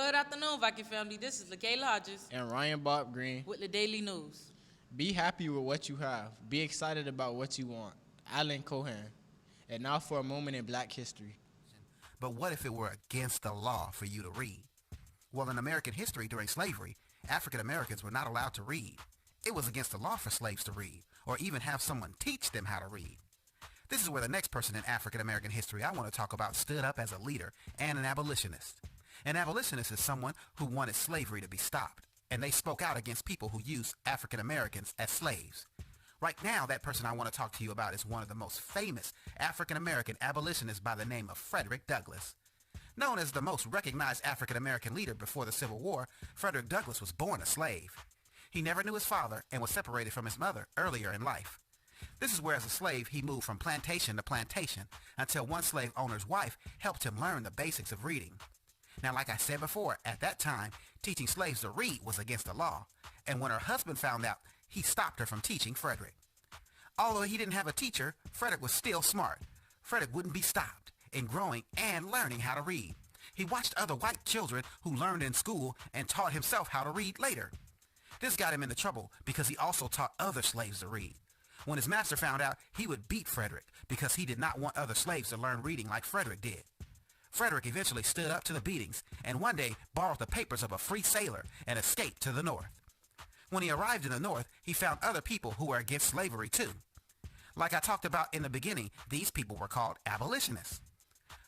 Good afternoon, Viking family. This is LaKayla Hodges And Ryan Bob Green. with the Daily News. Be happy with what you have. Be excited about what you want. Alan Cohen. And now for a moment in Black history. But what if it were against the law for you to read? Well, in American history during slavery, African Americans were not allowed to read. It was against the law for slaves to read, or even have someone teach them how to read. This is where the next person in African American history I want to talk about stood up as a leader and an abolitionist. An abolitionist is someone who wanted slavery to be stopped, and they spoke out against people who used African Americans as slaves. Right now, that person I want to talk to you about is one of the most famous African American abolitionists by the name of Frederick Douglass. Known as the most recognized African American leader before the Civil War, Frederick Douglass was born a slave. He never knew his father and was separated from his mother earlier in life. This is where as a slave he moved from plantation to plantation until one slave owner's wife helped him learn the basics of reading. Now, like I said before, at that time, teaching slaves to read was against the law, and when her husband found out, he stopped her from teaching Frederick. Although he didn't have a teacher, Frederick was still smart. Frederick wouldn't be stopped in growing and learning how to read. He watched other white children who learned in school and taught himself how to read later. This got him into trouble because he also taught other slaves to read. When his master found out, he would beat Frederick because he did not want other slaves to learn reading like Frederick did. Frederick eventually stood up to the beatings and one day borrowed the papers of a free sailor and escaped to the North. When he arrived in the North, he found other people who were against slavery too. Like I talked about in the beginning, these people were called abolitionists.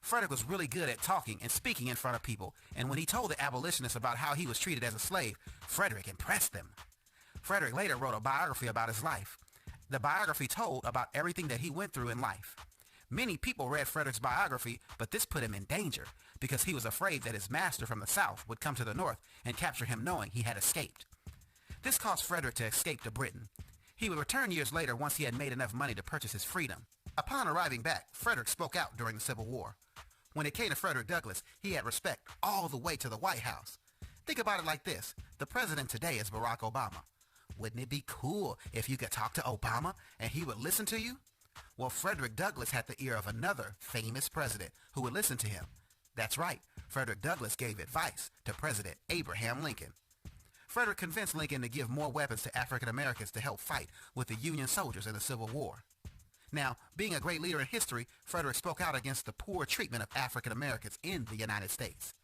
Frederick was really good at talking and speaking in front of people, and when he told the abolitionists about how he was treated as a slave, Frederick impressed them. Frederick later wrote a biography about his life. The biography told about everything that he went through in life. Many people read Frederick's biography, but this put him in danger because he was afraid that his master from the South would come to the North and capture him knowing he had escaped. This caused Frederick to escape to Britain. He would return years later once he had made enough money to purchase his freedom. Upon arriving back, Frederick spoke out during the Civil War. When it came to Frederick Douglass, he had respect all the way to the White House. Think about it like this. The president today is Barack Obama. Wouldn't it be cool if you could talk to Obama and he would listen to you? Well, Frederick Douglass had the ear of another famous president who would listen to him. That's right, Frederick Douglass gave advice to President Abraham Lincoln. Frederick convinced Lincoln to give more weapons to African Americans to help fight with the Union soldiers in the Civil War. Now, being a great leader in history, Frederick spoke out against the poor treatment of African Americans in the United States.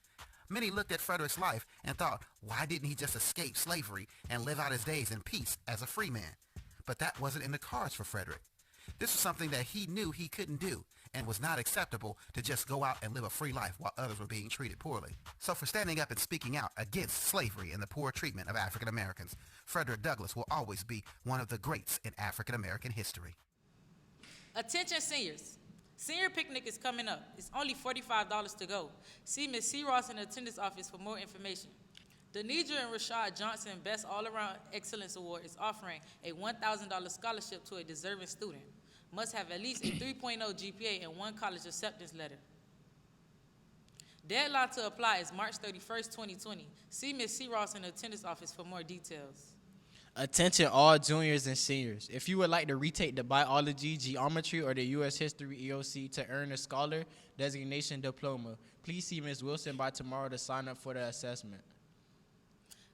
Many looked at Frederick's life and thought, why didn't he just escape slavery and live out his days in peace as a free man? But that wasn't in the cards for Frederick. This was something that he knew he couldn't do and was not acceptable to just go out and live a free life while others were being treated poorly. So for standing up and speaking out against slavery and the poor treatment of African Americans, Frederick Douglass will always be one of the greats in African American history. Attention seniors. Senior picnic is coming up. It's only $45 to go. See Ms. C. Ross in the attendance office for more information. Denidra and Rashad Johnson Best All-Around Excellence Award is offering a $1,000 scholarship to a deserving student. Must have at least a 3.0 GPA and one college acceptance letter. Deadline to apply is March 31st, 2020. See Ms. C. Ross in the attendance office for more details. Attention all juniors and seniors. If you would like to retake the biology, geometry, or the U.S. History EOC to earn a scholar designation diploma, please see Ms. Wilson by tomorrow to sign up for the assessment.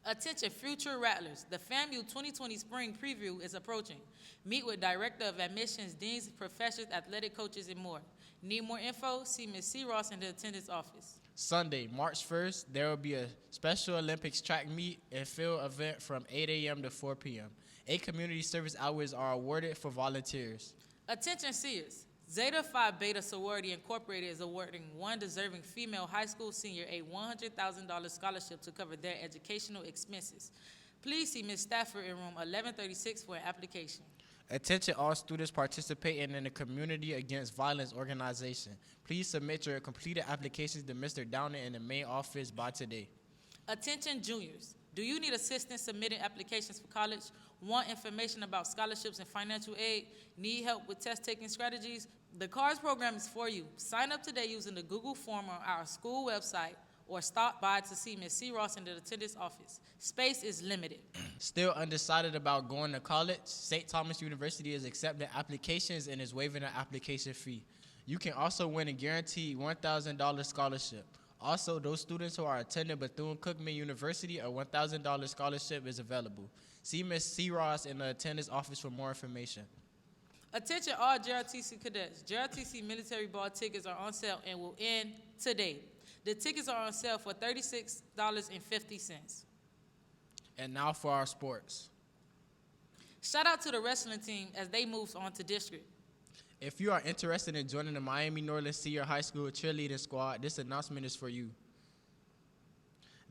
Attention future Rattlers. The FAMU 2020 Spring Preview is approaching. Meet with Director of Admissions, Deans, Professors, Athletic Coaches, and more. Need more info? See Ms. C. Ross in the attendance office. Sunday, March 1st, there will be a Special Olympics track meet and field event from 8 a.m. to 4 p.m. 8 community service hours are awarded for volunteers. Attention seniors. Zeta Phi Beta Sorority Incorporated is awarding one deserving female high school senior a $100,000 scholarship to cover their educational expenses. Please see Ms. Stafford in room 1136 for an application. Attention all students participating in the Community Against Violence organization. Please submit your completed applications to Mr. Downer in the main office by today. Attention juniors. Do you need assistance submitting applications for college? Want information about scholarships and financial aid? Need help with test-taking strategies? The CARS program is for you. Sign up today using the Google form on our school website or stop by to see Ms. C. Ross in the attendance office. Space is limited. Still undecided about going to college? St. Thomas University is accepting applications and is waiving the application fee. You can also win a guaranteed $1,000 scholarship. Also, those students who are attending Bethune-Cookman University, a $1,000 scholarship is available. See Ms. C. Ross in the attendance office for more information. Attention all JRTC cadets. JRTC military ball tickets are on sale and will end today. The tickets are on sale for $36.50. And now for our sports. Shout out to the wrestling team as they move on to district. If you are interested in joining the Miami Norland Senior High School cheerleading squad, this announcement is for you.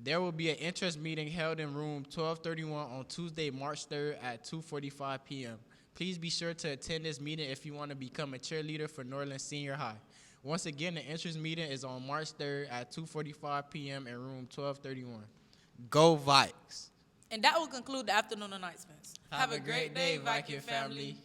There will be an interest meeting held in room 1231 on Tuesday, March 3rd at 2:45 p.m. Please be sure to attend this meeting if you want to become a cheerleader for Norland Senior High. Once again, the interest meeting is on March 3rd at 2:45 p.m. in room 1231. Go Vikes! And that will conclude the afternoon announcements. Have a great day, Viking family.